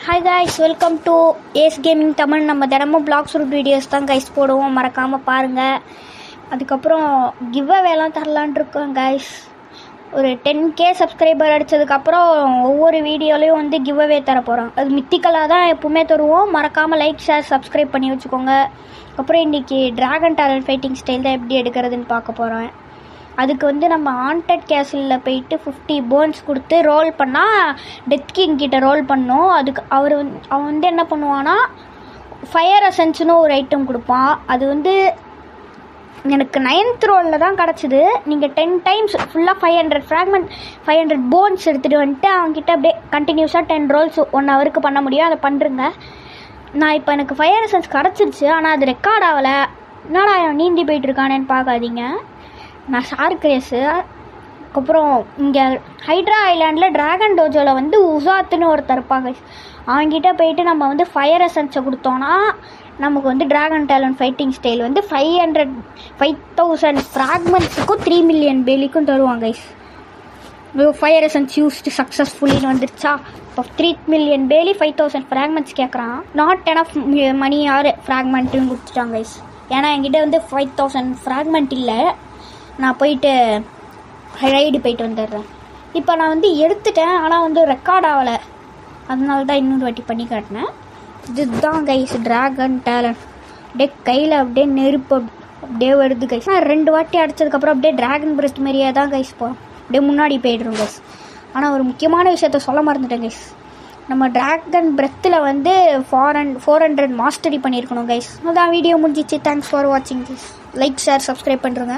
Hi guys, welcome to Ace gaming Tamil. நம்ம தினமும் Blox Fruit videos தான் கைஸ் போடுவோம், மறக்காமல் பாருங்கள். அதுக்கப்புறம் கிவ் அவேலாம் தரலான் இருக்கோம் கைஸ். ஒரு 10K சப்ஸ்கிரைபர் அடித்ததுக்கப்புறம் ஒவ்வொரு வீடியோலையும் வந்து கிவ் அவே தர போகிறோம். அது மித்திக்கலாக தான் எப்பவுமே தருவோம். மறக்காமல் லைக், ஷேர், சப்ஸ்கிரைப் பண்ணி வச்சுக்கோங்க. அப்புறம் இன்றைக்கி ட்ராகன் டேலண்ட் ஃபைட்டிங் ஸ்டைல் தான் எப்படி எடுக்கிறதுன்னு பார்க்க போகிறேன். அதுக்கு வந்து நம்ம ஹாண்டட் கேசலில் போயிட்டு 50 போன்ஸ் கொடுத்து ரோல் பண்ணால் டெத் கிங் கிட்ட ரோல் பண்ணோம். அதுக்கு அவன் வந்து என்ன பண்ணுவான்னா ஃபயர் எசன்ஸ்னு ஒரு ஐட்டம் கொடுப்பான். அது வந்து எனக்கு 9th ரோலில் தான் கிடச்சிது. நீங்கள் 10 டைம்ஸ் ஃபுல்லாக 500 ஃப்ராக்மெண்ட் 500 போன்ஸ் எடுத்துகிட்டு வந்துட்டு அவங்ககிட்ட அப்படியே கண்டினியூஸாக 10 ரோல்ஸ் 1 ஹவருக்கு பண்ண முடியும். அதை பண்ணுறங்க. நான் இப்போ எனக்கு ஃபயர் எசன்ஸ் கிடச்சிருச்சு, ஆனால் அது ரெக்கார்ட் ஆகலை. என்னடா நீந்தி போயிட்டுருக்கானேன்னு பார்க்காதீங்க. நான் ஷார்க் ரேஸு. அதுக்கப்புறம் இங்கே ஹைட்ரா ஐலாண்டில் ட்ராகன் டோஜோவில் வந்து உசாத்துன்னு ஒருத்தர் இருப்பாங்க. அவங்ககிட்ட போயிட்டு நம்ம வந்து ஃபயர் எசன்ஸை கொடுத்தோன்னா நமக்கு வந்து ட்ராகன் டேலண்ட் ஃபைட்டிங் ஸ்டைல் வந்து 5000 ஃப்ராக்மெண்ட்ஸுக்கும் 3 மில்லியன் பேலிக்கும் தருவாங்க. ஃபயர் எசன்ஸ் யூஸ்டு சக்ஸஸ்ஃபுல்லின்னு வந்துருச்சா. இப்போ 3 மில்லியன் பேலி 5000 ஃப்ராக்மெண்ட்ஸ் கேட்குறான். நாட் எனஃப் மணி ஆர் ஃப்ராக்மெண்ட்டுன்னு கொடுத்துட்டாங்க. ஏன்னா என்கிட்ட வந்து 5000 ஃப்ராக்மெண்ட் இல்லை. நான் போயிட்டு ரைடு போயிட்டு வந்துடுறேன். இப்போ நான் வந்து எடுத்துட்டேன், ஆனால் வந்து ரெக்கார்ட் ஆகலை. அதனால தான் இன்னொரு வாட்டி பண்ணி காட்டினேன். இதுதான் கைஸ் ட்ராகன் டேலண்ட். அப்படியே கையில் அப்படியே நெருப்பு அப்படியே வருது கைஸ். நான் 2 வாட்டி அடித்ததுக்கப்புறம் அப்படியே ட்ராகன் பிரஸ்ட் மாதிரியே தான் கைஸ் போகிறோம். அப்படியே முன்னாடி போய்டுறோம் கைஸ். ஆனால் ஒரு முக்கியமான விஷயத்த சொல்ல மறந்துட்டேன் கைஸ். நம்ம ட்ராகன் பிரெத்தில் வந்து 400 மாஸ்டரி பண்ணியிருக்கணும் கைஸ். அதான் வீடியோ முடிஞ்சிச்சு. தேங்க்ஸ் ஃபார் வாட்சிங் கைஸ். லைக், ஷேர், சப்ஸ்கிரைப் பண்ணுறேங்க.